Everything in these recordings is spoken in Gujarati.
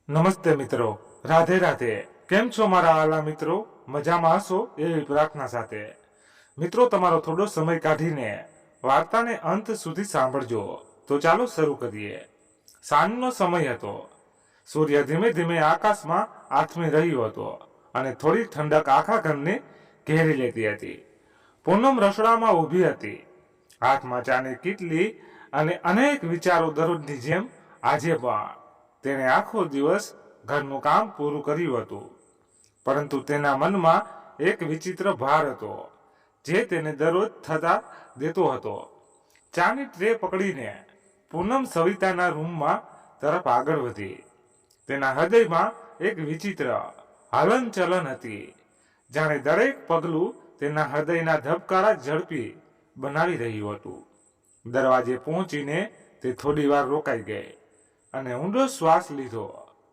નમસ્તે મિત્રો, રાધે રાધે. કેમ છો મારા વાલા મિત્રો? મજામાં હશો એવી પ્રાર્થના સાથે. મિત્રો, તમારો થોડો સમય કાઢીને વાર્તાને અંત સુધી સાંભળજો. તો ચાલો શરૂ કરીએ. સાંજનો સમય હતો. સૂર્ય ધીમે ધીમે આકાશમાં આથમી રહ્યો હતો અને થોડી ઠંડક આખા ઘરને ઘેરી લેતી હતી. પૂનમ રસોડામાં ઊભી હતી, હાથમાં ચાની કીટલી અને અનેક વિચારો. દરરોજની જેમ આજે પણ તેણે આખો દિવસ ઘરનું કામ પૂરું કર્યું હતું, પરંતુ તેના મનમાં એક વિચિત્ર ભાર હતો જે તેને દરરોજ થતા દેતો હતો. ચાની ટ્રે પકડીને પૂનમ સવિતાના રૂમમાં તરફ આગળ વધી. તેના હૃદયમાં એક વિચિત્ર હલનચલન હતી, જાણે દરેક પગલું તેના હૃદયના ધબકારા ઝડપી બનાવી રહ્યું હતું. દરવાજે પહોંચીને તે થોડી વાર રોકાઈ ગઈ અને ઊંડો શ્વાસ લીધો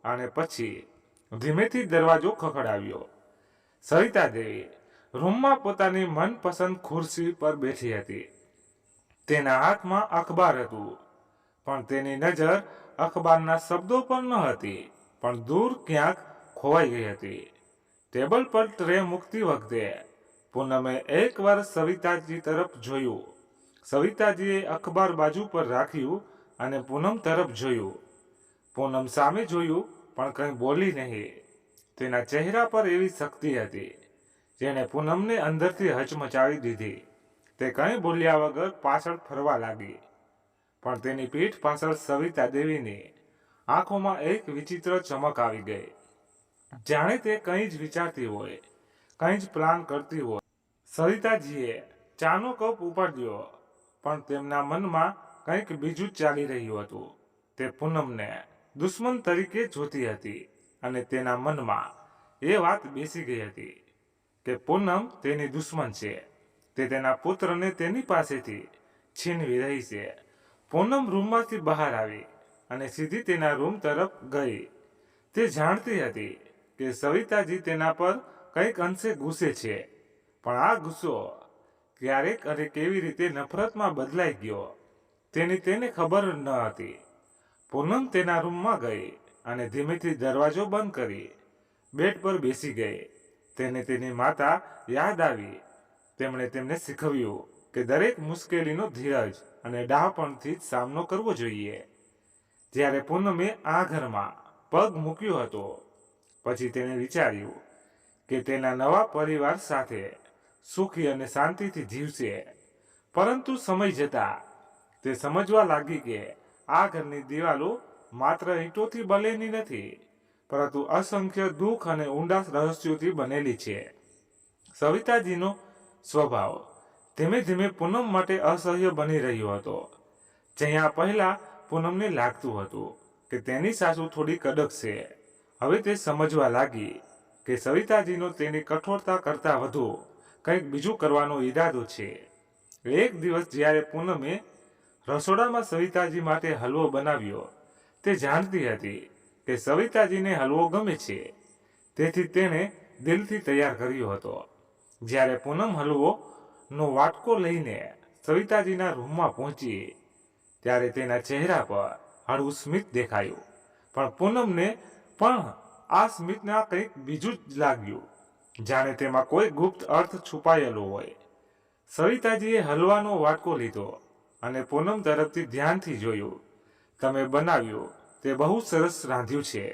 અને પછી ધીમેથી દરવાજો ખખડાવ્યો. સવિતા દેવી રૂમમાં પોતાની મનપસંદ ખુરશી પર બેઠી હતી. તેના હાથમાં અખબાર હતું, પણ તેની નજર અખબારના શબ્દો પર ન હતી, પણ દૂર ક્યાંક ખોવાઈ ગઈ હતી. ટેબલ પર ટ્રે મૂકતી વખતે પૂનમે એકવાર સવિતાજી તરફ જોયું. સવિતાજીએ અખબાર બાજુ પર રાખ્યું અને પૂનમ તરફ જોયું. પૂનમ સામે જોયું પણ કંઈ બોલી નહીં. તેના ચહેરા પર એવી શક્તિ હતી જેણે પૂનમને અંદરથી હચમચાવી દીધી. તે કંઈ બોલ્યા વગર પાછળ ફરવા લાગી, પણ તેની પીઠ પાછળ સવિતા દેવીની આંખોમાં એક વિચિત્ર ચમક આવી ગઈ, જાણે તે કંઈ જ વિચારતી હોય, કંઈ જ પ્લાન કરતી હોય. સવિતાજીએ ચાનો કપ ઉપાડ્યો, પણ તેમના મનમાં કંઈક બીજું જ ચાલી રહ્યું હતું. તે પૂનમને દુશ્મન તરીકે જોતી હતી અને તેના મનમાં એ વાત બેસી ગઈ હતી કે પૂનમ તેની દુશ્મન છે. તે તેના પુત્રને તેની પાસેથી છીનવી રહી છે. પૂનમ રૂમમાંથી બહાર આવી અને સીધી તેના રૂમ તરફ ગઈ. તે જાણતી હતી કે સવિતાજી તેના પર કંઈક અંશે ગુસ્સે છે, પણ આ ગુસ્સો ક્યારેક અને કેવી રીતે નફરતમાં બદલાઈ ગયો તેને ખબર ન હતી. પૂનમ તેના રૂમમાં ગઈ અને ધીમેથી દરવાજો બંધ કરી બેડ પર બેસી ગઈ. તેને તેની માતા યાદ આવી. તેમણે તેમને શીખવ્યું કે દરેક મુશ્કેલીનો ધીરજ અને ડહાપણથી જ સામનો કરવો જોઈએ. જ્યારે પૂનમે આ ઘરમાં પગ મૂક્યો હતો, પછી તેણે વિચાર્યું કે તેના નવા પરિવાર સાથે સુખી અને શાંતિથી જીવશે. પરંતુ સમય જતાં તે સમજવા લાગી કે આ ઘરની દિવાલો માત્ર ઈંટોથી બનેલી નથી, પરંતુ અસંખ્ય દુઃખ અને ઊંડા રહસ્યોથી બનેલી છે. સવિતાજીનો સ્વભાવ ધીમે ધીમે પૂનમ માટે અસહ્ય બની રહ્યો હતો. જ્યાં પહેલા પૂનમને લાગતું હતું કે તેની સાસુ થોડી કડક છે, હવે તે સમજવા લાગી કે સવિતાજીનો તેની કઠોરતા કરતાં વધુ કંઈક બીજું કરવાનો ઈરાદો છે. એક દિવસ જ્યારે પૂનમે રસોડામાં સવિતાજી માટે હલવો બનાવ્યો, તે જાણતી હતી કે સવિતાજીને હલવો ગમે છે, તેથી તેણે દિલથી તૈયાર કર્યો હતો. જ્યારે પૂનમ હલવોનો વાટકો લઈને સવિતાજીના રૂમમાં પહોંચી, ત્યારે તેના ચહેરા પર હળવું સ્મિત દેખાયું, પણ પૂનમને પણ આ સ્મિતના કંઈક બીજું જ લાગ્યું, જાણે તેમાં કોઈ ગુપ્ત અર્થ છુપાયેલો હોય. સવિતાજીએ હલવાનો વાટકો લીધો અને પૂનમ તરફથી ધ્યાનથી જોયું. તમે બનાવ્યું તે બહુ સરસ રાંધ્યું છે,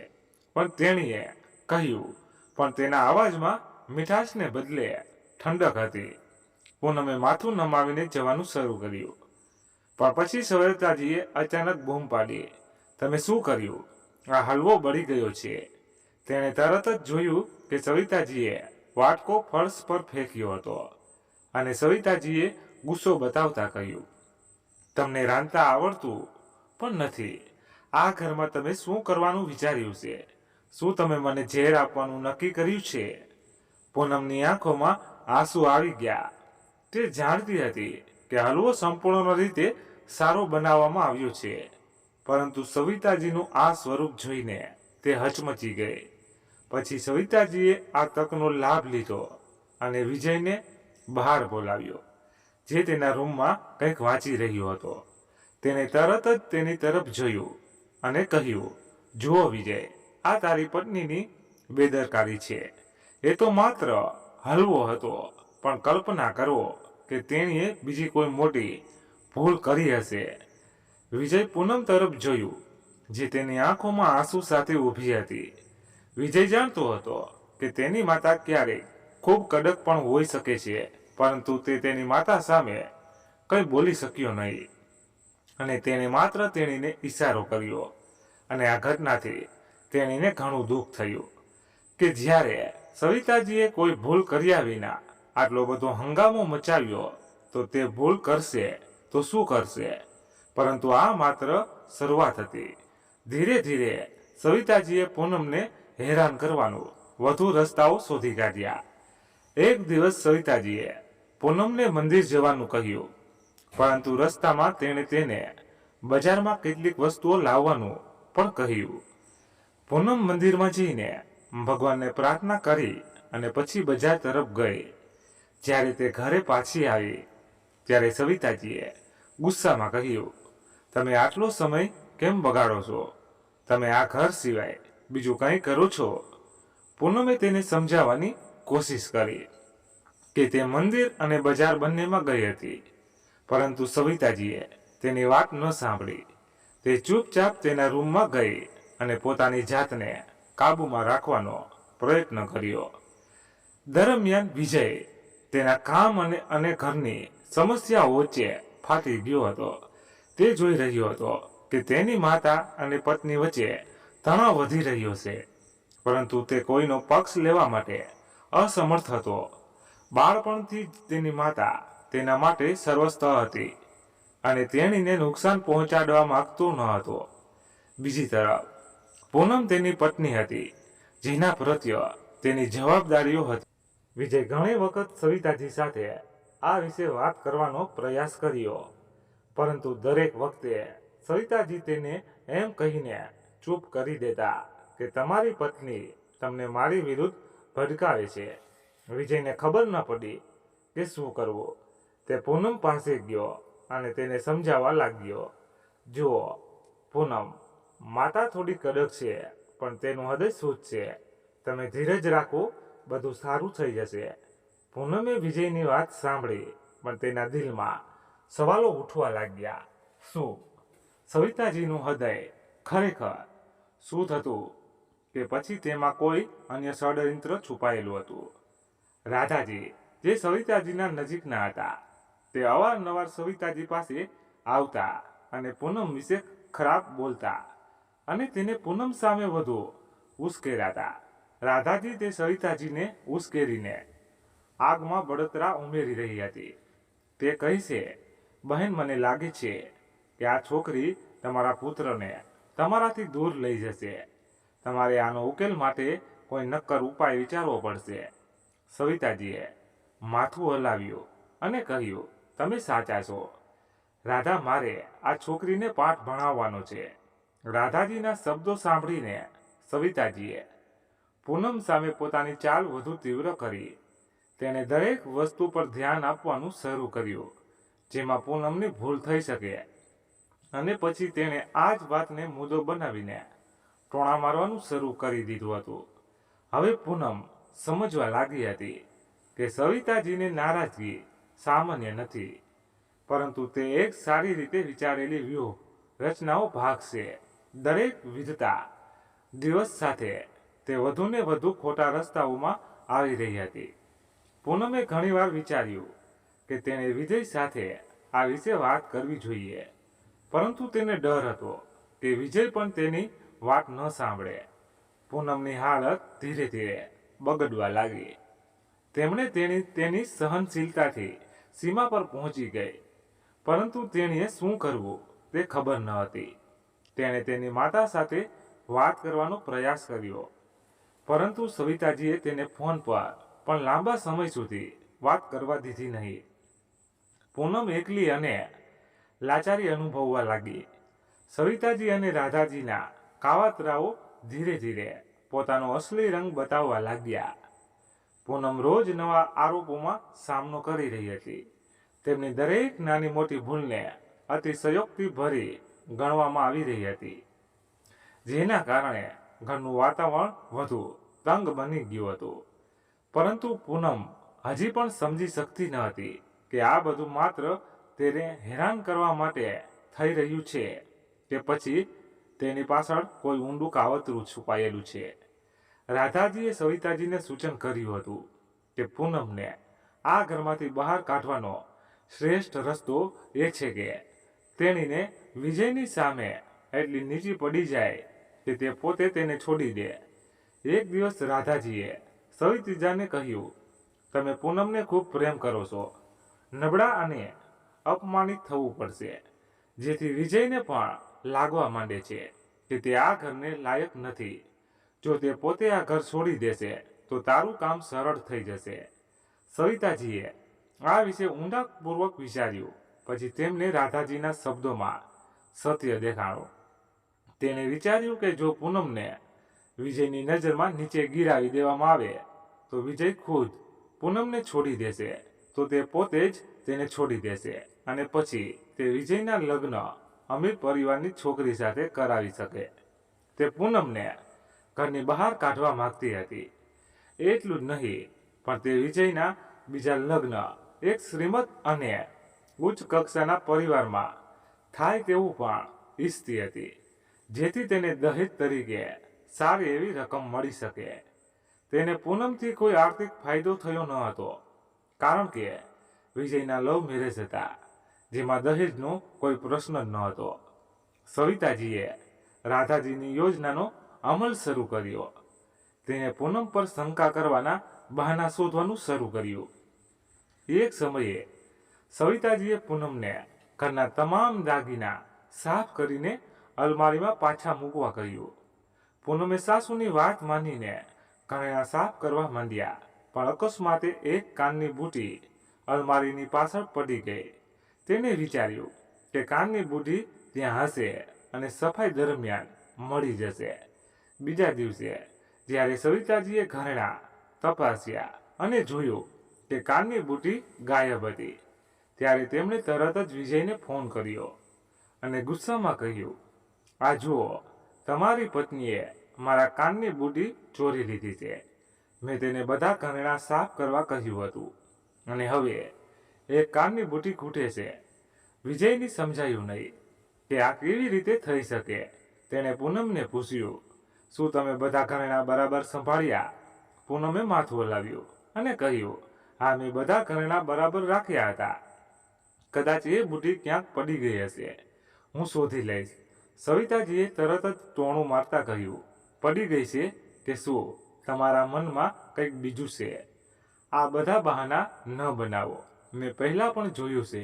પણ તેણીએ કહ્યું, પણ તેના અવાજમાં મીઠાશને બદલે ઠંડક હતી. પૂનમે માથું નમાવીને જવાનું શરૂ કર્યું, પણ પછી સવિતાજીએ અચાનક બૂમ પાડી, તમે શું કર્યું? આ હલવો બળી ગયો છે. તેણે તરત જ જોયું કે સવિતાજીએ વાટકો ફર્શ પર ફેંક્યો હતો અને સવિતાજીએ ગુસ્સો બતાવતા કહ્યું, તમને રાંધતા આવડતું પણ નથી. આ ઘરમાં તમે શું કરવાનું વિચાર્યું છે? શું તમે મને ઝેર આપવાનું નક્કી કર્યું છે? પૂનમની આંખોમાં આંસુ આવી ગયા. તે જાણતી હતી કે હલવો સંપૂર્ણ રીતે સારો બનાવવામાં આવ્યો છે, પરંતુ સવિતાજીનું આ સ્વરૂપ જોઈને તે હચમચી ગઈ. પછી સવિતાજીએ આ તકનો લાભ લીધો અને વિજયને બહાર બોલાવ્યો, જે તેના રૂમમાં કંઈક વાંચી રહ્યો હતો. તેણે તરત જ તેની તરફ જોયું અને કહ્યું, જુઓ વિજય, આ તારી પત્નીની બેદરકારી છે. એ તો માત્ર હલવો હતો, પણ કલ્પના કરો કે તેણીએ બીજી કોઈ મોટી ભૂલ કરી હશે. વિજય પૂનમ તરફ જોયું, જે તેની આંખોમાં આંસુ સાથે ઊભી હતી. વિજય જાણતો હતો કે તેની માતા ક્યારેક ખૂબ કડક પણ હોઈ શકે છે, પરંતુ તે તેની માતા સામે કંઈ બોલી શક્યો નહીં, અને તેણે માત્ર તેણીને ઈશારો કર્યો. અને આ ઘટનાથી તેણીને ઘણું દુઃખ થયું કે જ્યારે સવિતાજીએ કોઈ ભૂલ કર્યા વિના આટલો બધો હંગામો મચાવ્યો, તો તે ભૂલ કરશે તો શું કરશે. પરંતુ આ માત્ર શરૂઆત હતી. ધીરે ધીરે સવિતાજીએ પૂનમને હેરાન કરવાનું વધુ રસ્તાઓ શોધી કાઢ્યા. એક દિવસ સવિતાજીએ પૂનમને મંદિર જવાનું કહ્યું, પરંતુ રસ્તામાં તેણે તેને બજારમાં કેટલીક વસ્તુઓ લાવવાનું પણ કહ્યું. પૂનમ મંદિરમાં જઈને ભગવાનને પ્રાર્થના કરી અને પછી બજાર તરફ ગઈ. જ્યારે તે ઘરે પાછી આવી ત્યારે સવિતાજીએ ગુસ્સામાં કહ્યું, તમે આટલો સમય કેમ બગાડો છો? તમે આ ઘર સિવાય બીજું કંઈ કરો છો? પૂનમે તેને સમજાવવાની કોશિશ કરી કે તે મંદિર અને બજાર બંનેમાં ગઈ હતી, પરંતુ સવિતાજીએ તેની વાત ન સાંભળી. તે ચૂપચાપ તેના રૂમમાં ગઈ અને પોતાની જાતને કાબૂમાં રાખવાનો પ્રયત્ન કર્યો. દરમિયાન વિજય તેના કામ અને ઘરની સમસ્યાઓ વચ્ચે ફાટી ગયો હતો. તે જોઈ રહ્યો હતો કે તેની માતા અને પત્ની વચ્ચે તણાવ વધી રહ્યો છે, પરંતુ તે કોઈનો પક્ષ લેવા માટે અસમર્થ હતો. બાળપણથી જ તેની માતા તેના માટે સર્વસ્વ હતી અને તેણીને નુકસાન પહોંચાડવા માંગતો ન હતો. બીજી તરફ પૂનમ તેની પત્ની હતી, જેના પ્રત્યે તેની જવાબદારીઓ હતી. વિજય ઘણી વખત સવિતાજી સાથે આ વિશે વાત કરવાનો પ્રયાસ કર્યો, પરંતુ દરેક વખતે સવિતાજી તેને એમ કહીને ચૂપ કરી દેતા કે તમારી પત્ની તમને મારી વિરુદ્ધ ભડકાવે છે. વિજયને ખબર ન પડી કે શું કરવું. તે પૂનમ પાસે ગયો અને તેને સમજાવવા લાગ્યો, જુઓ પૂનમ, માતા થોડી કડક છે, પણ તેનું હૃદય શુદ્ધ છે. તમે ધીરજ રાખો, બધું સારું થઈ જશે. પૂનમે વિજયની વાત સાંભળી, પણ તેના દિલમાં સવાલો ઉઠવા લાગ્યા. શું સવિતાજીનું હૃદય ખરેખર શુદ્ધ હતું કે પછી તેમાં કોઈ અન્ય ષડયંત્ર છુપાયેલું હતું? રાધાજી, જે સવિતાજીના નજીકના હતા, તે અવારનવાર સવિતાજી પાસે આવતા અને પૂનમ વિશે ખરાબ બોલતા અને તેને પૂનમ સામે વધુ ઉશ્કેરાતા. રાધાજી તે સવિતાજીને ઉશ્કેરીને આગમાં બળતરા ઉમેરી રહી હતી. તે કહેશે, બહેન, મને લાગે છે કે આ છોકરી તમારા પુત્રને તમારાથી દૂર લઈ જશે. તમારે આનો ઉકેલ માટે કોઈ નક્કર ઉપાય વિચારવો પડશે. સવિતાજીએ માથું હલાવ્યું અને કહ્યું, તમે સાચા છો રાધા, મારે આ છોકરીને પાઠ ભણાવવાનો છે. રાધાજીના શબ્દો સાંભળીને સવિતાજીએ પૂનમ સામે પોતાની ચાલ વધુ તીવ્ર કરી. તેણે દરેક વસ્તુ પર ધ્યાન આપવાનું શરૂ કર્યું જેમાં પૂનમની ભૂલ થઈ શકે, અને પછી તેણે આ જ વાતને મુદ્દો બનાવીને ટોણા મારવાનું શરૂ કરી દીધું હતું. હવે પૂનમ સમજવા લાગી હતી કે સવિતાજીની નારાજગી સામાન્ય નથી, પરંતુ તે એક સારી રીતે વિચારેલી વ્યૂહ રચનાઓ ભાગ છે. દરેક વિધતા દિવસ સાથે તે વધુને વધુ ખોટા રસ્તાઓમાં આવી રહી હતી. પૂનમે ઘણીવાર વિચાર્યું કે તેણે વિજય સાથે આ વિશે વાત કરવી જોઈએ, પરંતુ તેને ડર હતો કે વિજય પણ તેની વાત ન સાંભળે. પૂનમની હાલત ધીરે ધીરે બગડવા લાગી. તેમણે તેની સહનશીલતાથી સીમા પર પહોંચી ગઈ, પરંતુ તેણીએ શું કરવું તે ખબર ન હતી. તેણે તેની માતા સાથે વાત કરવાનો પ્રયાસ કર્યો, પરંતુ સવિતાજીએ તેને ફોન પર પણ લાંબા સમય સુધી વાત કરવા દીધી નહીં. પૂનમ એકલી અને લાચારી અનુભવવા લાગી. સવિતાજી અને રાધાજીના કાવતરાઓ ધીરે ધીરે પોતાનો અસલી રંગ બતાવવા લાગ્યા. પૂનમ રોજ નવા આરોપોમાં સામનો કરી રહી હતી. તેમની દરેક નાની મોટી ભૂલને અતિશયોક્તિ ભરી ગણવામાં આવી રહી હતી, જેના કારણે ઘરનું વાતાવરણ વધુ તંગ બની ગયું હતું. પરંતુ પૂનમ હજી પણ સમજી શકતી ન હતી કે આ બધું માત્ર તેને હેરાન કરવા માટે થઈ રહ્યું છે કે પછી તેની પાછળ કોઈ ઊંડું કાવતરું છુપાયેલું છે. રાધાજીએ સવિતાજીને સૂચન કર્યું હતું કે પૂનમને આ ઘરમાંથી બહાર કાઢવાનો શ્રેષ્ઠ રસ્તો એ છે કે તેણીને વિજયની સામે એટલી નીચી પડી જાય કે તે પોતે તેને છોડી દે. એક દિવસ રાધાજીએ સવિતાજીને કહ્યું, તમે પૂનમને ખૂબ પ્રેમ કરો છો. નબળા અને અપમાનિત થવું પડશે, જેથી વિજયને પણ લાગવા માંડે છે કે તે આ ઘરને લાયક નથી. જો તે પોતે આ ઘર છોડી દેશે તો તારું કામ સરળ થઈ જશે. સવિતાજીએ આ વિશે ઊંડાણપૂર્વક વિચાર્યું. પછી તેમને રાધાજીના શબ્દોમાં સત્ય દેખાણું. તેણે વિચાર્યું કે જો પૂનમને વિજયની નજરમાં નીચે ગિરાવી દેવામાં આવે તો વિજય ખુદ પૂનમને છોડી દેશે, તો તે પોતે જ તેને છોડી દેશે અને પછી તે વિજયના લગ્ન અમીર પરિવારની છોકરી સાથે કરાવી શકે. તે પૂનમને ઘરની બહાર કાઢવા માંગતી હતી. એટલું જ નહીં, પણ તે વિજયના બીજા લગ્ન એક શ્રીમંત અને ઉચ્ચ કક્ષાના પરિવારમાં થાય તેવું પણ ઈચ્છતી હતી, જેથી તેને દહેજ તરીકે સારી એવી રકમ મળી શકે. તેને પૂનમથી કોઈ આર્થિક ફાયદો થયો ન હતો, કારણ કે વિજયના લવ મેરેજ હતા, જેમાં દહેજનો કોઈ પ્રશ્ન જ ન હતો. સવિતાજીએ રાધાજીની યોજનાનો અમલ શરૂ કર્યો. તેને પૂનમ પર શંકા કરવાના બહાના શોધવાનું શરૂ કર્યું. એક સમયે સવિતાજીએ પૂનમને ઘરના તમામ દાગીના સાફ કરીને અલમારીમાં પાછા મૂકવા કહ્યું. પૂનમે સાસુની વાત માનીને ઘરેણાં સાફ કરવા માંડ્યા, પણ અકસ્માતે એક કાનની બુટી અલમારીની પાછળ પડી ગઈ. તેને વિચાર્યું કે કાનની બુટી ત્યાં હશે અને સફાઈ દરમિયાન મળી જશે. બીજા દિવસે જ્યારે સવિતાજીએ ઘરેણાં તપાસ્યા અને જોયું કે કાનની બુટી ગાયબ હતી, ત્યારે તેમણે તરત જ વિજયને ફોન કર્યો અને ગુસ્સામાં કહ્યું, આ જુઓ, તમારી પત્નીએ મારા કાનની બુટી ચોરી લીધી છે. મેં તેને બધા ઘરેણાં સાફ કરવા કહ્યું હતું અને હવે એક કાનની બુટી ખૂટે છે. વિજયને સમજાયું નહીં કે આ કેવી રીતે થઈ શકે. તેણે પૂનમને પૂછ્યું, શું તમે બધા ઘરેણાં બરાબર સંભાળ્યા? પૂનમે માથું હલાવ્યું અને કહ્યું, હા, મેં બધા ઘરેણાં બરાબર રાખ્યા હતા. કદાચ એ બુટી ક્યાંક પડી ગઈ હશે, હું શોધી લઈશ. સવિતાજીએ તરત જ ટોણું મારતા કહ્યું, પડી ગઈ છે કે શું? તમારા મનમાં કંઈક બીજું છે. આ બધા બહાના ન બનાવો. મેં પહેલાં પણ જોયું છે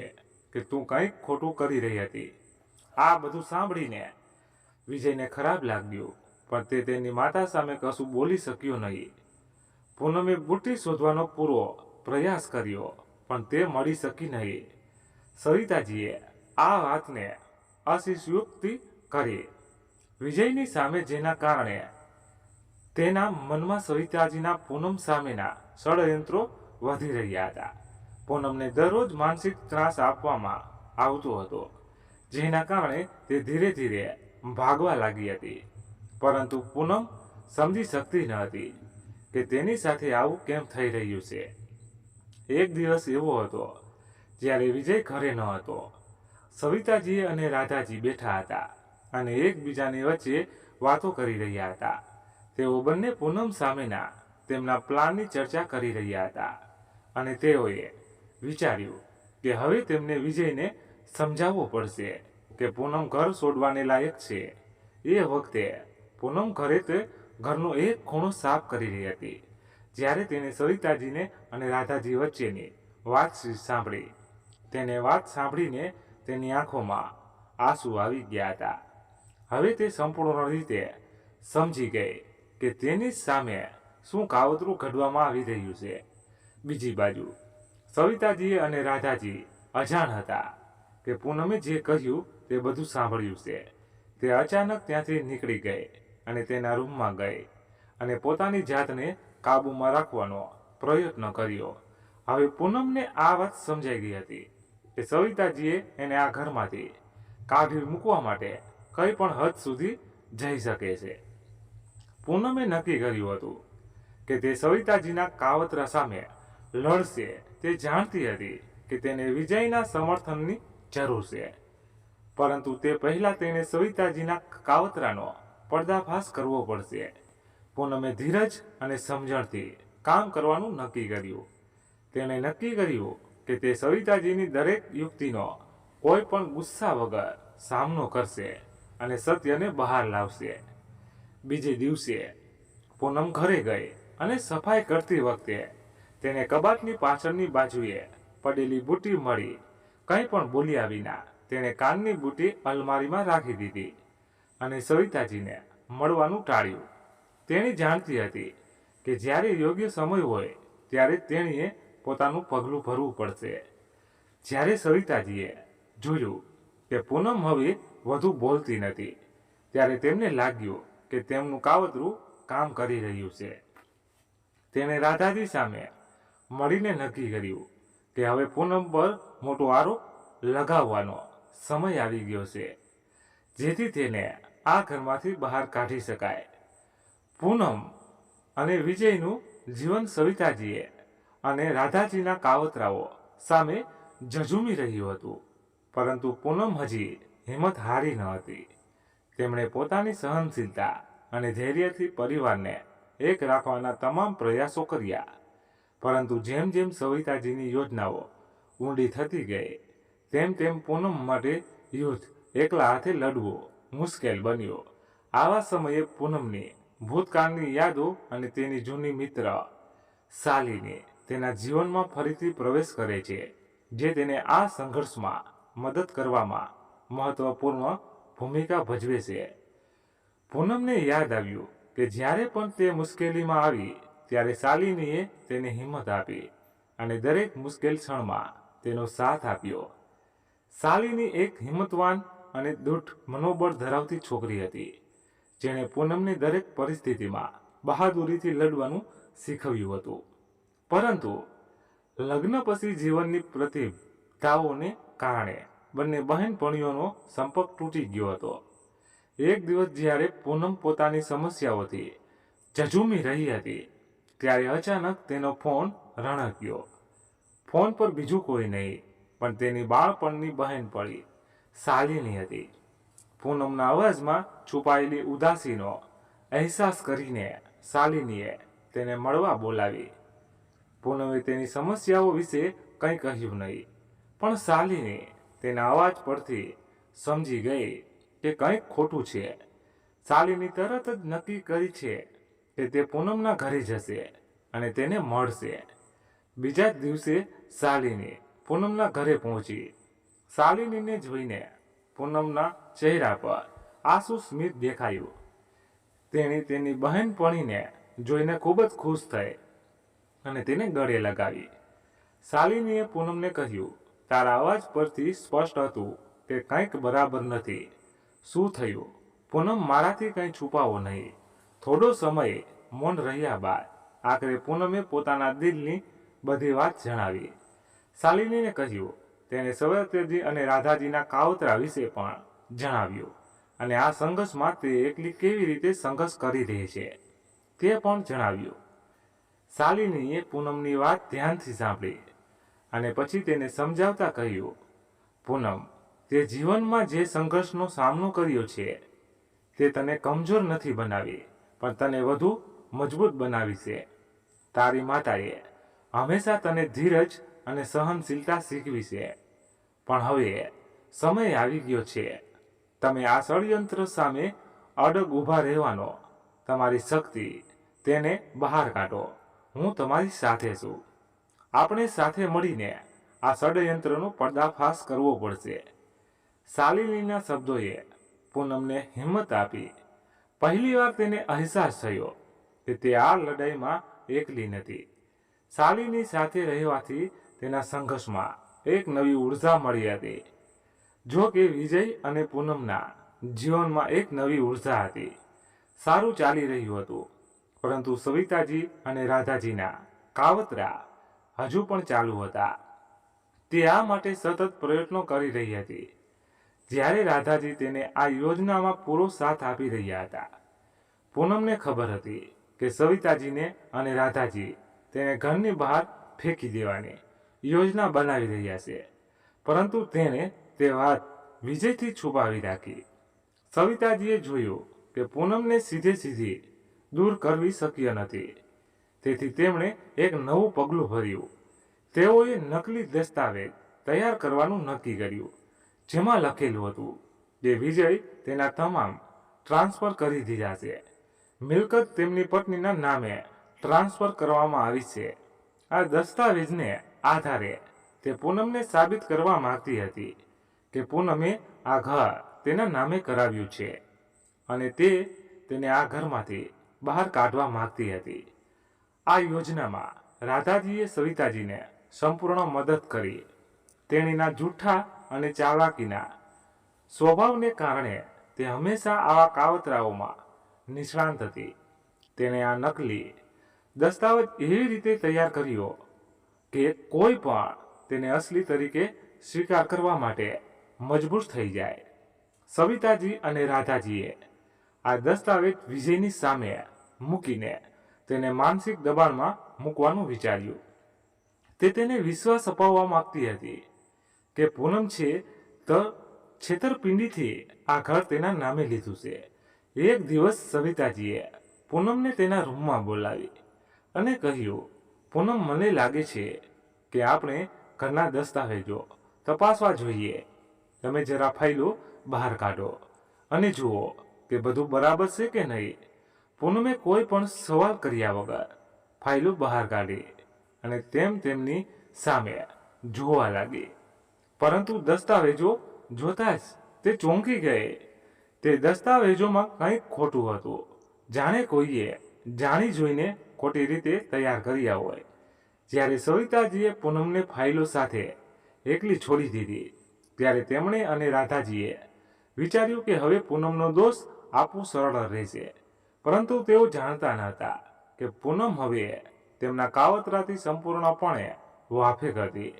કે તું કંઈક ખોટું કરી રહી હતી. આ બધું સાંભળીને વિજયને ખરાબ લાગ્યું, પણ તે તેની માતા સામે કશું બોલી શક્યો નહીં. પૂનમે બુટી શોધવાનો પૂરો પ્રયાસ કર્યો, પણ તે મળી શકી નહીં. સવિતાજીએ આ વાતને અતિશયોક્તિ કરી વિજયની સામે, જેના કારણે તેના મનમાં સવિતાજીના પૂનમ સામેના ષડયંત્રો વધી રહ્યા હતા. પૂનમને દરરોજ માનસિક ત્રાસ આપવામાં આવતો હતો, જેના કારણે તે ધીરે ધીરે ભાગવા લાગી હતી. પરંતુ પૂનમ સમજી શકતી ન હતી કે તેની સાથે આવું કેમ થઈ રહ્યું છે. એક દિવસ એવો હતો જ્યારે વિજય ઘરે ન હતો. સવિતાજી અને રાધાજી બેઠા હતા અને એકબીજાની વચ્ચે વાતો કરી રહ્યા હતા. તેઓ બંને પૂનમ સામેના તેમના પ્લાનની ચર્ચા કરી રહ્યા હતા અને તેઓએ વિચાર્યું કે હવે તેમને વિજયને સમજાવવો પડશે કે પૂનમ ઘર છોડવાને લાયક છે. એ વખતે પૂનમ ઘરનો એક ખૂણો સાફ કરી રહી હતી, જ્યારે તેને સવિતાજીને અને રાધાજી વચ્ચેની વાતચીત સાંભળી. તેને વાત સાંભળીને તેની આંખોમાં આંસુ આવી ગયા હતા. હવે તે સંપૂર્ણ રીતે સમજી ગઈ કે તેની સામે શું કાવતરું ઘડવામાં આવી રહ્યું છે. બીજી બાજુ સવિતાજી અને રાધાજી અજાણ હતા કે પૂનમે જે કહ્યું તે બધું સાંભળ્યું છે. તે અચાનક ત્યાંથી નીકળી ગઈ અને તેના રૂમમાં ગઈ અને પોતાની જાતને કાબૂમાં રાખવાનો પ્રયત્ન કર્યો. હવે પૂનમને આ વાત સમજાઈ ગઈ હતી કે સવિતાજીએ એને આ ઘરમાંથી કાઢી મૂકવા માટે કંઈ પણ હદ સુધી જઈ શકે છે. પૂનમે નક્કી કર્યું હતું કે તે સવિતાજીના કાવતરા સામે લડશે. તે જાણતી હતી કે તેને વિજયના સમર્થનની જરૂર છે, પરંતુ તે પહેલા તેને સવિતાજીના કાવતરાનો પર્દાફાશ કરવો પડશે. પૂનમે ધીરજ અને સમજણથી કામ કરવાનું નક્કી કર્યું. તેણે નક્કી કર્યું કે તે સવિતાજીની દરેક યુક્તિનો કોઈ પણ ગુસ્સા વગર સામનો કરશે અને સત્યને બહાર લાવશે. બીજે દિવસે પૂનમ ઘરે ગઈ અને સફાઈ કરતી વખતે તેને કબાટની પાછળની બાજુએ પડેલી બુટ્ટી મળી. કંઈ પણ બોલ્યા વિના તેણે કાનની બુટ્ટી અલમારીમાં રાખી દીધી અને સવિતાજીને મળવાનું ટાળ્યું. તેણી જાણતી હતી કે જ્યારે યોગ્ય સમય હોય ત્યારે તેણીએ પોતાનું પગલું ભરવું પડશે. જ્યારે સવિતાજીએ જોયું કે પૂનમ હવે વધુ બોલતી નથી, ત્યારે તેમને લાગ્યું કે તેમનું કાવતરું કામ કરી રહ્યું છે. તેણે રાધાજી સામે મળીને નક્કી કર્યું કે હવે પૂનમ પર મોટો આરોપ લગાવવાનો સમય આવી ગયો છે, જેથી તેને આ ઘરમાંથી બહાર કાઢી શકાય. પૂનમ અને વિજયનું જીવન સવિતાજીએ અને રાધાજીના કાવતરાઓ સામે ઝઝૂમી રહ્યું હતું, પરંતુ પૂનમ હજી હિંમત હારી ન હતી. તેમણે પોતાની સહનશીલતા અને ધૈર્યથી પરિવારને એક રાખવાના તમામ પ્રયાસો કર્યા, પરંતુ જેમ જેમ સવિતાજીની યોજનાઓ ઊંડી થતી ગઈ તેમ તેમ પૂનમ માટે યુદ્ધ એકલા હાથે લડવું મુશ્કેલ બન્યું. આવા સમયે પૂનમની ભૂતકાળની યાદો અને તેની જૂની મિત્ર શાલિની તેના જીવનમાં ફરીથી પ્રવેશ કરે છે, જે તેને આ સંઘર્ષમાં મદદ કરવામાં મહત્વપૂર્ણ ભૂમિકા ભજવે છે. પૂનમને યાદ આવ્યું કે જ્યારે પણ તે મુશ્કેલીમાં આવી ત્યારે શાલિનીએ તેને હિંમત આપી અને દરેક મુશ્કેલ ક્ષણમાં તેનો સાથ આપ્યો. શાલિની એક હિંમતવાન અને દૃઢ મનોબળ ધરાવતી છોકરી હતી, જેણે પૂનમને દરેક પરિસ્થિતિમાં બહાદુરીથી લડવાનું શીખવ્યું હતું. પરંતુ લગ્ન પછી જીવનની પ્રતિબદ્ધતાઓને કારણે બંને બહેનપણીઓનો સંપર્ક તૂટી ગયો હતો. એક દિવસ જ્યારે પૂનમ પોતાની સમસ્યાઓથી ઝઝૂમી રહી હતી, ત્યારે અચાનક તેનો ફોન રણક્યો. ફોન પર બીજું કોઈ નહીં પણ તેની બાળપણની બહેનપણી શાલિની હતી. પૂનમના અવાજમાં છુપાયેલી ઉદાસીનો અહેસાસ કરીને શાલિનીએ તેને મળવા બોલાવી. પૂનમે તેની સમસ્યાઓ વિશે કંઈ કહ્યું નહીં, પણ શાલિની તેના અવાજ પરથી સમજી ગઈ કે કંઈક ખોટું છે. શાલિની તરત જ નક્કી કરી છે કે તે પૂનમના ઘરે જશે અને તેને મળશે. બીજા જ દિવસે શાલિની પૂનમના ઘરે પહોંચી. શાલિનીને જોઈને પૂનમના ચહેરા પર આંસુ સ્મિત દેખાયું. તેણી તેની બહેનપણીને જોઈને ખૂબ જ ખુશ થઈ અને તેને ગળે લગાવી. શાલિનીએ પૂનમને કહ્યું, તારા અવાજ પરથી સ્પષ્ટ હતું કે કંઈક બરાબર નથી. શું થયું? પૂનમ, મારાથી કંઈ છુપાવો નહીં. થોડો સમય મૌન રહ્યા બાદ આખરે પૂનમે પોતાના દિલની બધી વાત જણાવી. શાલિનીને કહ્યું, તેણે સવિતાજી અને રાધાજીના કાવતરા વિશે પણ જણાવ્યું અને આ સંઘર્ષમાં તે એકલી કેવી રીતે સંઘર્ષ કરી રહી છે તે પણ જણાવ્યું. શાલિનીએ પૂનમની વાત ધ્યાનથી સાંભળી અને પછી તેને સમજાવતા કહ્યું, પૂનમ, તે જીવનમાં જે સંઘર્ષનો સામનો કર્યો છે તે તને કમજોર નથી બનાવી, પણ તને વધુ મજબૂત બનાવી છે. તારી માતાએ હંમેશા તને ધીરજ અને સહનશીલતા શીખવી છે, પણ હવે સમય આવી ગયો છે તમે આ ષડયંત્ર સામે અડગ ઊભા રહેવાનો. તમારી શક્તિ, તેને બહાર કાઢો. હું તમારી સાથે છું. આપણે સાથે મળીને આ ષડયંત્રનો પર્દાફાશ કરવો પડશે. શાલિનીના શબ્દોએ પૂનમને હિંમત આપી. પહેલીવાર તેને અહેસાસ થયો કે તે આ લડાઈમાં એકલી નથી. શાલિની સાથે રહેવાથી તેના સંઘર્ષમાં એક નવી ઉર્જા મળી હતી. જો કે વિજય અને પૂનમના જીવનમાં એક નવી ઉર્જા હતી. સારું ચાલી રહ્યું હતું, પરંતુ સવિતાજી અને રાધાજીના કાવતરા હજુ પણ ચાલુ હતા. તે આ માટે સતત પ્રયત્નો કરી રહી હતી. જ્યારે રાધાજી તેને આ યોજનામાં પૂરો સાથ આપી રહ્યા હતા, પૂનમને ખબર હતી કે સવિતાજીને અને રાધાજી તેને ઘરની બહાર ફેંકી દેવાની યોજના બનાવી રહ્યા છે, પરંતુ તેણે તે વાત વિજયથી છુપાવી રાખી. સવિતાજીએ જોયું કે પૂનમને સીધે સીધી દૂર કરવી શક્ય નથી, તેથી તેમણે એક નવું પગલું ભર્યું. તેઓએ નકલી દસ્તાવેજ તૈયાર કરવાનું નક્કી કર્યું, જેમાં લખેલું હતું કે વિજય તેના તમામ ટ્રાન્સફર કરી દીધા છે. મિલકત તેમની પત્નીના નામે ટ્રાન્સફર કરવામાં આવી છે. આ દસ્તાવેજને આધારે તે પૂનમને સાબિત કરવા માંગતી હતી કે પૂનમે આ ઘર તેના નામે કરાવ્યું છે અને તે તેને આ ઘરમાંથી બહાર કાઢવા માંગતી હતી. આ યોજનામાં રાધાજીએ સવિતાજીને સંપૂર્ણ મદદ કરી. તેણીના જૂઠા અને ચાલાકીના સ્વભાવને કારણે તે હંમેશા આવા કાવતરાઓમાં નિષ્ણાંત હતી. તેણે આ નકલી દસ્તાવેજ એવી રીતે તૈયાર કર્યો કે કોઈ પણ તેને અસલી તરીકે સ્વીકાર કરવા માટે મજબૂર થઈ જાય. સવિતાજી અને રાધાજીએ આ દસ્તાવેજ વિજયની સામે મૂકીને તેને માનસિક દબાણમાં મૂકવાનું વિચાર્યું. તે તેને વિશ્વાસ અપાવવા માંગતી હતી કે પૂનમ છે તો છેતરપિંડીથી આ ઘર તેના નામે લીધું છે. એક દિવસ સવિતાજીએ પૂનમને તેના રૂમમાં બોલાવી અને કહ્યું, પૂનમ, મને લાગે છે કે આપણે ઘરના દસ્તાવેજો તપાસવા જોઈએ. તમે જરા ફાઇલો બહાર કાઢો અને જુઓ કે બધું બરાબર છે કે નહીં. પૂનમે કોઈ પણ સવાલ કર્યા વગર ફાઇલો બહાર કાઢી અને તેમની સામે જોવા લાગી. પરંતુ દસ્તાવેજો જોતા જ તે ચોંકી ગઈ. તે દસ્તાવેજોમાં કંઈક ખોટું હતું, જાણે કોઈએ જાણી જોઈને ખોટી રીતે તૈયાર કર્યા હોય. જ્યારે સવિતાજીએ પૂનમને ફાઇલો સાથે એકલી છોડી દીધી, ત્યારે તેમણે અને રાધાજીએ વિચાર્યું કે હવે પૂનમનો દોષ આપવું સરળ રહેશે. પરંતુ તેઓ જાણતા ન હતા કે પૂનમ હવે તેમના કાવતરાથી સંપૂર્ણપણે વાફેક હતી.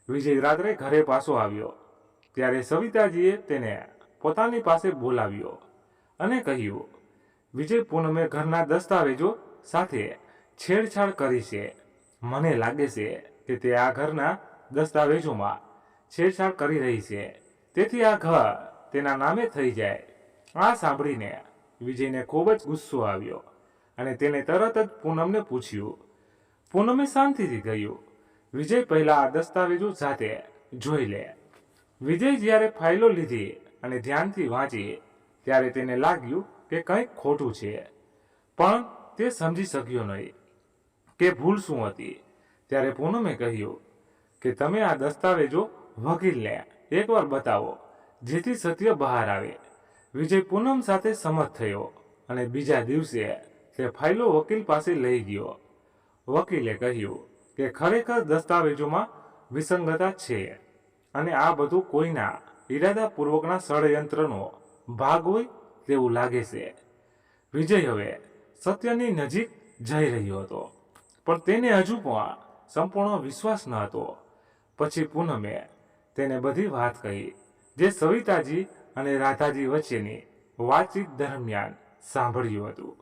વિજય રાત્રે ઘરે પાછો આવ્યો ત્યારે સવિતાજીએ તેને પોતાની પાસે બોલાવ્યો અને કહ્યું, વિજય, પૂનમે ઘરના દસ્તાવેજો સાથે છેડછાડ કરી છે. મને લાગે છે કે તે આ ઘરના દસ્તાવેજોમાં છેડછાડ કરી રહી છે, તેથી આ ઘર તેના નામે થઈ જાય. આ સાંભળીને વિજયને ખૂબ જ ગુસ્સો આવ્યો અને તેને તરત જ પૂનમને પૂછ્યું. પૂનમે શાંતિથી કહ્યું, વિજય, પહેલા આ દસ્તાવેજો સાથે જોઈ લે. વિજય જ્યારે ફાઇલો લીધી અને ધ્યાનથી વાંચી ત્યારે તેને લાગ્યું કે કંઈક ખોટું છે, પણ તે સમજી શક્યો નહીં કે ભૂલ શું હતી. ત્યારે પૂનમે કહ્યું કે તમે આ દસ્તાવેજો વકીલને એકવાર બતાવો, જેથી સત્ય બહાર આવે. વિજય પૂનમ સાથે સંમત થયો અને બીજા દિવસે તે ફાઇલો વકીલ પાસે લઈ ગયો. વકીલે કહ્યું કે ખરેખર દસ્તાવેજોમાં વિસંગતતા છે અને આ બધું કોઈના ઇરાદાપૂર્વકના ષડયંત્રનો ભાગ હોય તેવું લાગે છે. વિજય હવે સત્યની નજીક જઈ રહ્યો હતો, પણ તેને હજુ પણ સંપૂર્ણ વિશ્વાસ ન હતો. પછી પૂનમે તેને બધી વાત કહી, જે સવિતાજી અને રાધાજી વચ્ચેની વાતચીત દરમિયાન સાંભળ્યું હતું.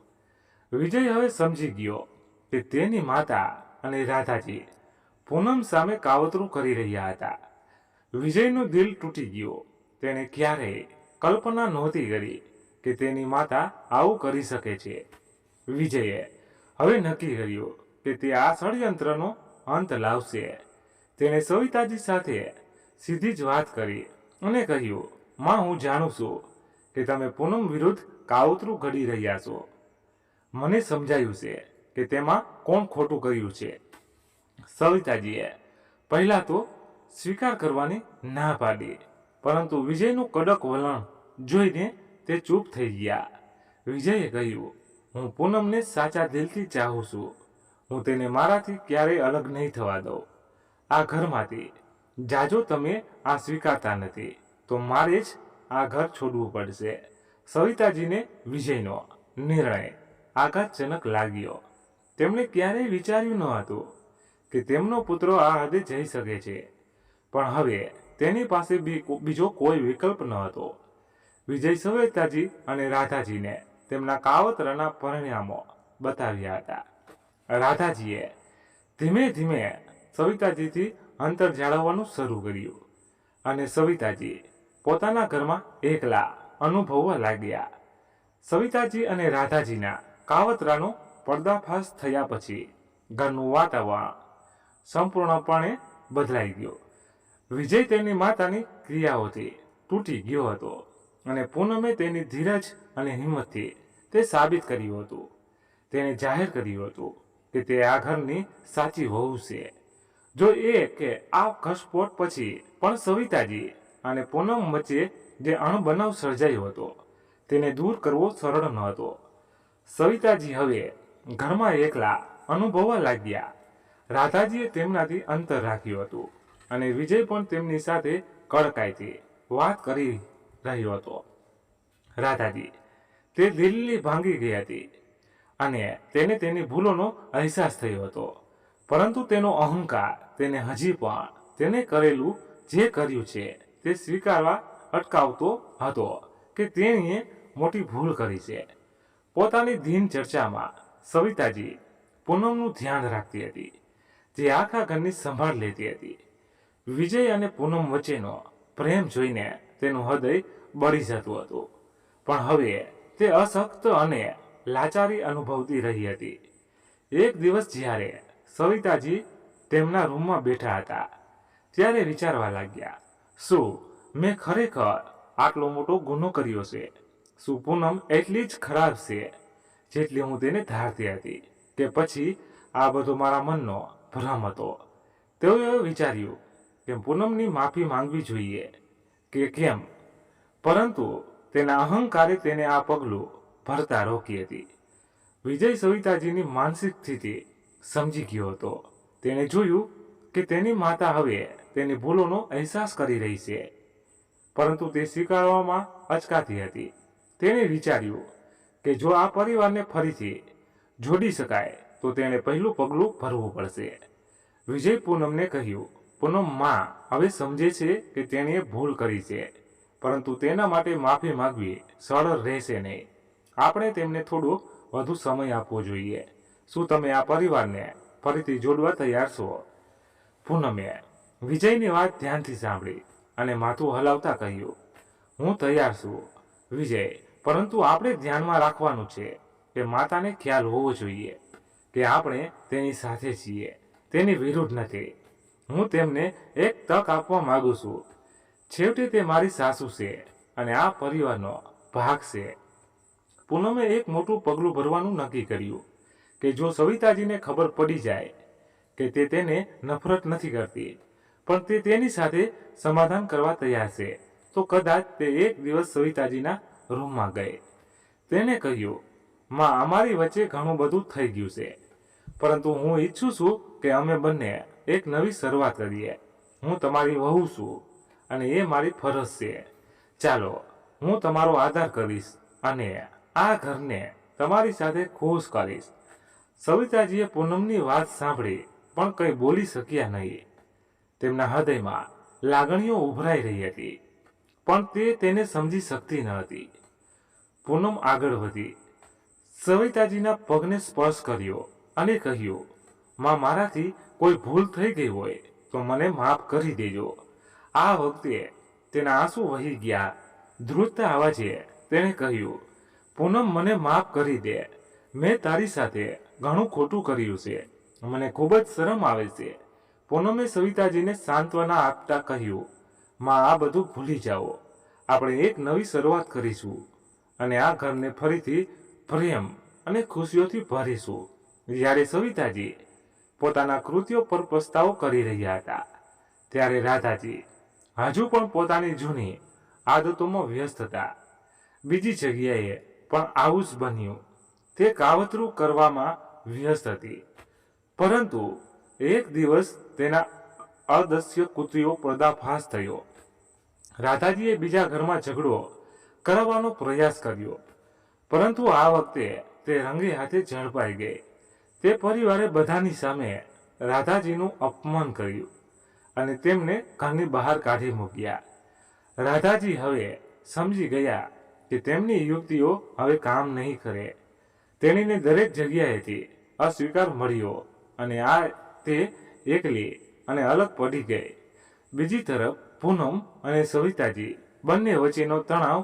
વિજય હવે સમજી ગયો કે તેની માતા અને રાધાજી પૂનમ સામે કાવતરું કરી રહ્યા હતા. વિજયનું દિલ તૂટી ગયું. તેણે ક્યારેય કલ્પના નહોતી કરી કે તેની માતા આવું કરી શકે છે. વિજયે હવે નક્કી કર્યું કે તે આ ષડયંત્રનો અંત લાવશે. તેણે સવિતાજી સાથે સીધી જ વાત કરી અને કહ્યું, માં, હું જાણું છું કે તમે પૂનમ વિરુદ્ધ કાવતરું ઘડી રહ્યા છો. મને સમજાયું છે કે તેમાં કોણ ખોટું કર્યું છે. સવિતાજીએ પહેલા તો સ્વીકાર કરવાની ના પાડી, પરંતુ વિજયનું કડક વલણ જોઈને તે ચૂપ થઈ ગયા. વિજયે કહ્યું, હું પૂનમને સાચા દિલથી ચાહું છું. હું તેને મારાથી ક્યારેય અલગ નહીં થવા દઉં. આ ઘરમાંથી જાજો તમે આ સ્વીકારતા નથી તો મારે જ આ ઘર છોડવું પડશે. સવિતાજીને વિજયનો નિર્ણય આઘાતજનક લાગ્યો. તેમણે ક્યારેય વિચાર્યું ન હતું કે તેમનો પુત્ર આ હદે જઈ શકે છે, પણ હવે તેની પાસે બીજો કોઈ વિકલ્પ ન હતો. વિજય સવિતાજી અને રાધાજીને તેમના કાવતરાના પરિણામો બતાવ્યા હતા. રાધાજીએ ધીમે ધીમે સવિતાજીથી અંતર જાળવવાનું શરૂ કર્યું અને સવિતાજી પોતાના ઘરમાં એકલા અનુભવવા લાગ્યા. સવિતાજી અને રાધાજીના કાવતરાનો પર્દાફાશ થયા પછી ઘરનું વાતાવરણ સંપૂર્ણપણે બદલાઈ ગયું. વિજય તેની માતાની ક્રિયાઓથી તૂટી ગયો હતો અને પૂનમે તેની ધીરજ અને હિંમતથી તે સાબિત કર્યું હતું. તેણે જાહેર કર્યું હતું કે તે આ ઘરની સાચી વહુ છે. જો એ કે આ ઘટસ્ફોટ પછી પણ સવિતાજી અને પૂનમ વચ્ચે જે અણબનાવ સર્જાયો હતો તેને દૂર કરવો સરળ ન હતો. સવિતાજી હવે ઘરમાં એકલા અનુભવવા લાગ્યા. રાધાજીએ તેમનાથી અંતર રાખ્યું હતું અને વિજય પણ તેમની સાથે કડકાઈથી વાત કરી રહ્યો હતો. રાધાજી તે દિલની ભાંગી ગઈ હતી અને તેને તેની ભૂલોનો અહેસાસ થયો હતો, પરંતુ તેનો અહંકાર તેને હજી પણ તેને કરેલું જે કર્યું છે તે સ્વીકારવા અટકાવતો હતો કે તેણીએ મોટી ભૂલ કરી છે. પોતાની દિનચર્ચામાં સવિતાજી પૂનમનું ધ્યાન રાખતી હતી, જે આખા ઘરની સંભાળ લેતી હતી. વિજય અને પૂનમ વચ્ચેનો પ્રેમ જોઈને તેનું હૃદય બળી જતું હતું, પણ હવે તે અશક્ત અને લાચારી અનુભવતી રહી હતી. એક દિવસ જ્યારે સવિતાજી તેમના રૂમમાં બેઠા હતા ત્યારે વિચારવા લાગ્યા, શું મેં ખરેખર આટલો મોટો ગુનો કર્યો છે? શું પૂનમ એટલી જ ખરાબ છે જેટલી હું તેને ધારતી હતી, કે પછી આ બધો મારા મનનો ભ્રમ હતો? તેઓએ વિચાર્યું કે પૂનમની માફી માંગવી જોઈએ કે કેમ, પરંતુ તેના અહંકારે તેને આ પગલું ભરતા રોકી હતી. વિજય સવિતાજીની માનસિક સ્થિતિ સમજી ગયો હતો. તેણે જોયું કે તેની માતા હવે તેની ભૂલોનો અહેસાસ કરી રહી છે, પરંતુ તે સ્વીકારવામાં અચકાતી હતી. તેણે વિચાર્યું કે જો આ પરિવારને ફરીથી જોડી શકાય તો તેણે પહેલું પગલું ભરવું પડશે. વિજય પૂનમને કહ્યું, પૂનમ માં હવે સમજે છે કે તેણે ભૂલ કરી છે, પરંતુ તેના માટે માફી માંગવી સરળ રહેશે નહીં. આપણે તેમને થોડો વધુ સમય આપવો જોઈએ. શું તમે આ પરિવારને ફરીથી જોડવા તૈયાર છો? પૂનમે વિજયની વાત ધ્યાનથી સાંભળી અને માથું હલાવતા કહ્યું, હું તૈયાર છું વિજય, પરંતુ આપણે ધ્યાનમાં રાખવાનું છે કે માતાને ખ્યાલ હોવો જોઈએ કે આપણે તેની સાથે છીએ, તેની વિરુદ્ધ નથી. હું તેમને એક તક આપવા માંગુ છું. છેવટે તે મારી સાસુ છે અને આ પરિવારનો ભાગ છે. પૂનમે એક મોટું પગલું ભરવાનું નક્કી કર્યું કે જો સવિતાજીને ખબર પડી જાય કે તે તેને નફરત નથી કરતી, પણ તે તેની સાથે સમાધાન કરવા તૈયાર છે, તો કદાચ તે એક દિવસ સવિતાજીના રૂમમાં ગઈ. તેને કહ્યું, માં, અમારી વચ્ચે ઘણું બધું થઈ ગયું છે, પરંતુ હું ઈચ્છું છું કે અમે બંને એક નવી શરૂઆત કરીએ. હું તમારી વહુ છું અને એ મારી ફરજ છે. ચાલો, હું તમારો આદર કરીશ અને આ ઘરને તમારી સાથે ખુશ કરીશ. સવિતાજીએ પૂનમની વાત સાંભળી પણ કંઈ બોલી શક્યા નહીં. તેમના હૃદયમાં લાગણીઓ ઉભરાઈ રહી હતી, પણ તે તેને સમજી શકતી ન હતી. પૂનમ આગળ વધી સવિતાજીના પગને સ્પર્શ કર્યો અને કહ્યું, માં, મારાથી કોઈ ભૂલ થઈ ગઈ હોય તો મને માફ કરી દેજો. આ વખતે તેના આંસુ વહી ગયા. ધ્રુજતા અવાજે તેણે કહ્યું, પૂનમ, મને માફ કરી દે. મેં તારી સાથે ઘણું ખોટું કર્યું છે. મને ખૂબ જ શરમ આવે છે. પૂનમે સવિતાજીને સાંત્વના આપતા કહ્યું, માં, આ બધું ભૂલી જાઓ. આપણે એક નવી શરૂઆત કરીશું અને આ ઘરને ફરીથી પ્રેમ અને ખુશીઓથી ભરીશું. જ્યારે સવિતાજી પોતાના કૃત્યો પર પસ્તાવો કરી રહ્યા હતા ત્યારે રાધાજી હજુ પણ પોતાની જૂની આદતોમાં વ્યસ્ત હતા. બીજી જગ્યાએ પણ આવું જ બન્યું. તે કાવતરું કરવામાં વ્યસ્ત હતી, પરંતુ એક દિવસ તેના અદસ્ય કૃત્યો પર્દાફાશ થયો. રાધાજીએ બીજા ઘરમાં ઝઘડો કરાવવાનો પ્રયાસ કર્યો, પરંતુ આ વખતે તે રંગે હાથે ઝડપાઈ ગઈ. તે પરિવારે બધાની સામે રાધાજીનું અપમાન કર્યું અને તેમને ઘરની બહાર કાઢી મૂક્યા. રાધાજી હવે સમજી ગયા કે તેમની યુક્તિઓ હવે કામ નહીં કરે. તેણીને દરેક જગ્યાએથી અસ્વીકાર મળ્યો અને તે એકલી અને અલગ પડી ગઈ. બીજી તરફ પૂનમ અને સવિતાજી બંને વચ્ચેનો તણાવ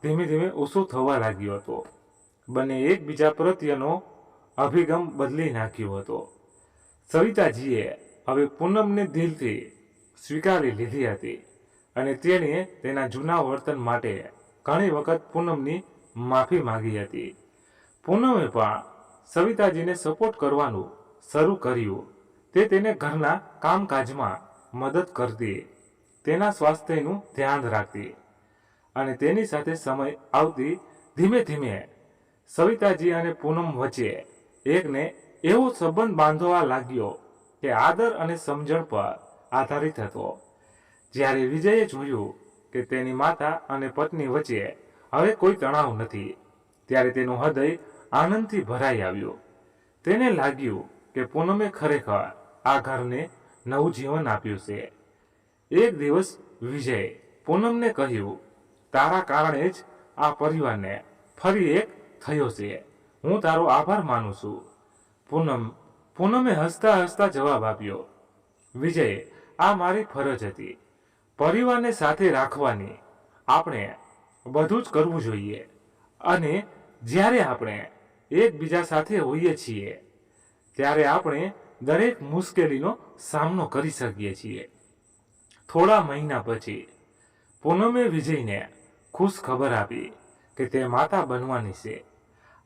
ધીમે ધીમે ઓછો થવા લાગ્યો હતો. બંને એકબીજા પ્રત્યેનો અભિગમ બદલી નાખ્યો હતો. સવિતાજીએ હવે પૂનમને દિલથી સ્વીકારી લીધી હતી અને તેણે તેના જૂના વર્તન માટે ઘણી વખત પૂનમની માફી માંગી હતી. પૂનમે પણ સવિતાજીને સપોર્ટ કરવાનું શરૂ કર્યું. તે તેને ઘરના કામકાજમાં મદદ કરતી, તેના સ્વાસ્થ્યનું ધ્યાન રાખતી અને તેની સાથે સમય આવતી. ધીમે ધીમે સવિતાજી અને પૂનમ વચ્ચે એકને એવો સંબંધ બાંધવા લાગ્યો કે આદર અને સમજણ પર આધારિત હતો. જ્યારે વિજયે જોયું કે તેની માતા અને પત્ની વચ્ચે હવે કોઈ તણાવ નથી, ત્યારે તેનું હૃદય આનંદથી ભરાઈ આવ્યું. તેને લાગ્યું કે પૂનમે ખરેખર આ ઘરને નવું જીવન આપ્યું છે. એક દિવસ વિજય પૂનમને કહ્યું, તારા કારણે જ આ પરિવારને ફરી એક થયો છે. હું તારો આભાર માનું છું. પૂનમે હસતા હસતા જવાબ આપ્યો, વિજય, આ મારી ફરજ હતી. પરિવારને સાથે રાખવાની. આપણે બધું જ કરવું જોઈએ અને જ્યારે આપણે એકબીજા સાથે હોઈએ છીએ ત્યારે આપણે દરેક મુશ્કેલીનો સામનો કરી શકીએ છીએ. થોડા મહિના પછી પૂનમે વિજયને ખુશ ખબર આપી કે તે માતા બનવાની છે.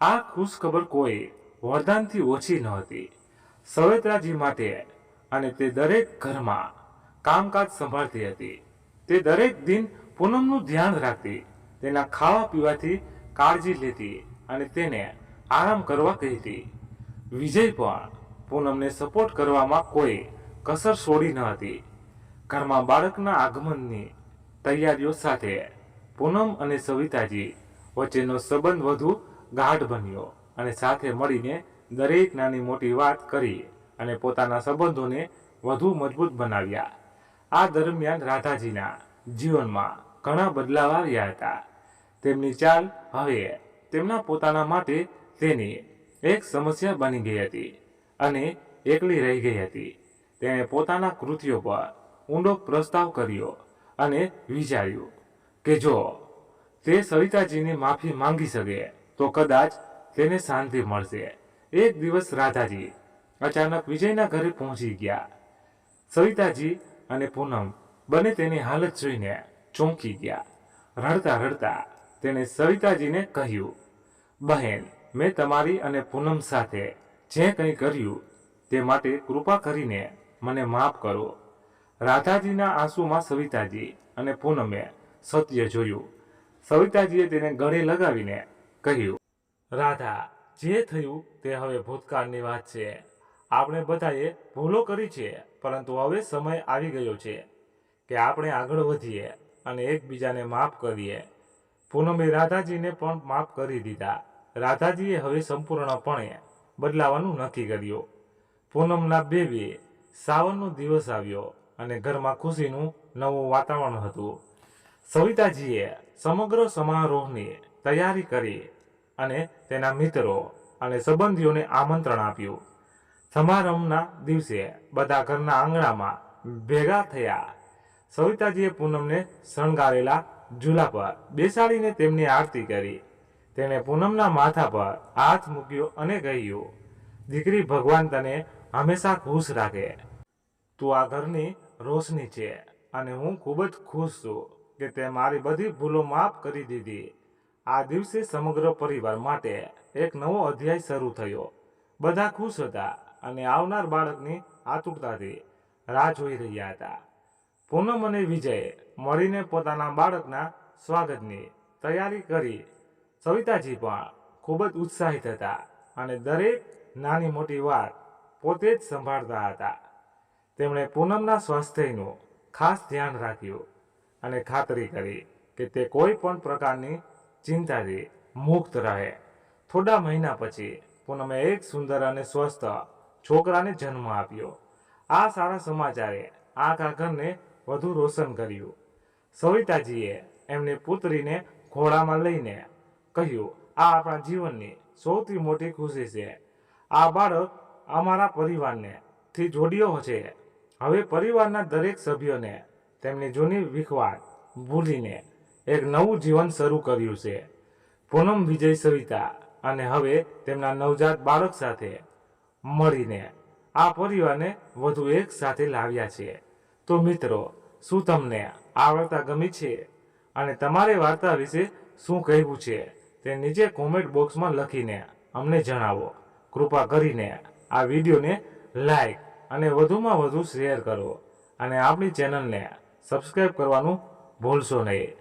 આ ખુશ ખબર કોઈ વરદાનથી ઓછી ન હતી. સવિતાજી માટે અને તે દરેક ઘરમાં કામકાજ સંભાળતી હતી. તે દરેક દિન પૂનમનું ધ્યાન રાખતી, તેના ખાવા પીવાથી કાળજી લેતી અને તેને આરામ કરવા કહેતી. વિજય પણ પૂનમને સપોર્ટ કરવામાં કોઈ કસર છોડી ન હતી. ઘરમાં બાળકના આગમનની તૈયારીઓ સાથે પૂનમ અને સવિતાજી વચ્ચેનો સંબંધ વધુ ગાઢ બન્યો અને સાથે મળીને દરેક નાની મોટી વાત કરી અને પોતાના સંબંધોને વધુ મજબૂત બનાવ્યા. આ દરમિયાન રાધાજીના જીવનમાં ઘણા બદલાવ આવ્યા હતા. તેમની ચાલ હવે તેમના પોતાના માટે તેની એક સમસ્યા બની ગઈ હતી અને એકલી રહી ગઈ હતી. તેણે પોતાના કૃત્યો પર ઊંડો પ્રસ્તાવ કર્યો અને વિચાર્યું કે જો તે સવિતાજીની માફી માંગી શકે તો કદાચ તેને શાંતિ મળશે. એક દિવસ રાધાજી અચાનક વિજયના ઘરે પહોંચી ગયા. સવિતાજી અને પૂનમ બંને તેની હાલત જોઈને ચોંકી ગયા. રડતા રડતા તેણે સવિતાજીને કહ્યું, બહેન, મેં તમારી અને પૂનમ સાથે જે કંઈ કર્યું તે માટે કૃપા કરીને મને માફ કરો. રાધાજીના આંસુમાં સવિતાજી અને પૂનમે સત્ય જોયું. સવિતાજીએ તેને ગળે લગાવીને કહ્યું, રાધા, જે થયું તે હવે ભૂતકાળની વાત છે. આપણે બધાએ ભૂલો કરી છે, પરંતુ હવે સમય આવી ગયો છે કે આપણે આગળ વધીએ અને એકબીજાને માફ કરીએ. પૂનમે રાધાજીને પણ માફ કરી દીધા. રાધાજીએ હવે સંપૂર્ણપણે બદલાવાનું નક્કી કર્યું. પૂનમના બેબી સાવનનો દિવસ આવ્યો અને ઘરમાં ખુશીનું નવું વાતાવરણ હતું. સવિતાજીએ સમગ્ર સમારોહની તૈયારી કરી અને તેના મિત્રો અને સંબંધીઓને આમંત્રણ આપ્યું. સમારંભના દિવસે બધા ઘરના આંગણામાં ભેગા થયા. સવિતાજીએ પૂનમને શણગારેલા ઝૂલા પર બેસાડીને તેમની આરતી કરી. તેણે પૂનમના માથા પર હાથ મૂક્યો અને કહ્યું, દીકરી, ભગવાન તને હંમેશા ખુશ રાખે. તું આ ઘરની રોશની છે અને હું ખૂબ જ ખુશ છું કે તે મારી બધી ભૂલો માફ કરી દીધી. આ દિવસે સમગ્ર પરિવાર માટે એક નવો અધ્યાય શરૂ થયો. બધા ખુશ હતા અને આવનાર બાળકની આતુરતાથી રાહ જોઈ રહ્યા હતા. પૂનમ અને વિજય મળીને પોતાના બાળકના સ્વાગતની તૈયારી કરી. સવિતાજી પણ ખૂબ જ ઉત્સાહિત હતા અને દરેક નાની મોટી વાત પોતે જ સંભાળતા હતા. તેમણે પૂનમના સ્વાસ્થ્યનું ખાસ ધ્યાન રાખ્યું અને ખાતરી કરી કે તે કોઈ પણ પ્રકારની ચિંતાથી મુક્ત રહે. થોડા મહિના પછી પૂનમે એક સુંદર અને સ્વસ્થ છોકરાને જન્મ આપ્યો. આ સારા સમાચારે આખા ઘરને વધુ રોશન કર્યું. સવિતાજીએ એમની પુત્રીને ઘોડામાં લઈને કહ્યું, આ આપણા જીવનની સૌથી મોટી ખુશી છે. આ બાળક અમારા પરિવારને થી જોડ્યો છે. હવે પરિવારના દરેક સભ્યોને તેમની જૂની વિખવાટ ભૂલીને એક નવું જીવન શરૂ કર્યું છે. પૂનમ, વિજય, સવિતા અને હવે તેમના નવજાત બાળક સાથે મળીને આ પરિવારને વધુ એક સાથે લાવ્યા છે. તો મિત્રો, શું તમને આ વાર્તા ગમી છે અને તમારે વાર્તા વિશે શું કહેવું છે તે નીચે કોમેન્ટ બોક્સમાં લખીને અમને જણાવો. કૃપા કરીને આ વિડીયોને લાઈક અને વધુમાં વધુ શેર કરો અને આપણી ચેનલને સબસ્ક્રાઈબ કરવાનું ભૂલશો નહીં.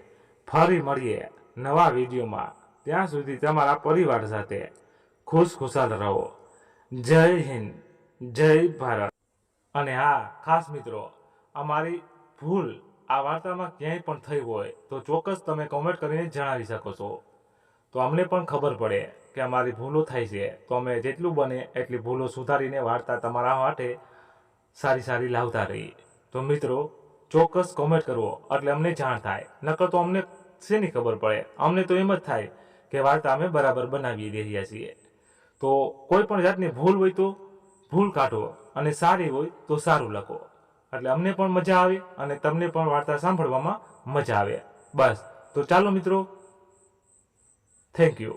ફરી મળીએ નવા વિડીયોમાં. ત્યાં સુધી તમારા પરિવાર સાથે ખુશખુશાલ રહો. જય હિન્દ, જય ભારત. અને હા, ખાસ મિત્રો, અમારી ભૂલ આ વાર્તામાં ક્યાંય પણ થઈ હોય તો ચોક્કસ તમે કોમેન્ટ કરીને જણાવી શકો છો. તો અમને પણ ખબર પડે કે અમારી ભૂલો થાય છે, તો અમે જેટલું બને એટલી ભૂલો સુધારીને વાર્તા તમારા માટે સારી લાવતા રહીએ. તો મિત્રો, ચોક્કસ કોમેન્ટ કરવો એટલે અમને જાણ થાય. નકર તો અમને શેની ખબર પડે? અમને તો એમ જ થાય કે વાર્તા અમે બરાબર બનાવી રહ્યા છીએ. તો કોઈ પણ જાતની ભૂલ હોય તો ભૂલ કાઢો અને સારી હોય તો સારું લખો, એટલે અમને પણ મજા આવે અને તમને પણ વાર્તા સાંભળવામાં મજા આવે. બસ, તો ચાલો મિત્રો, થેન્ક યુ.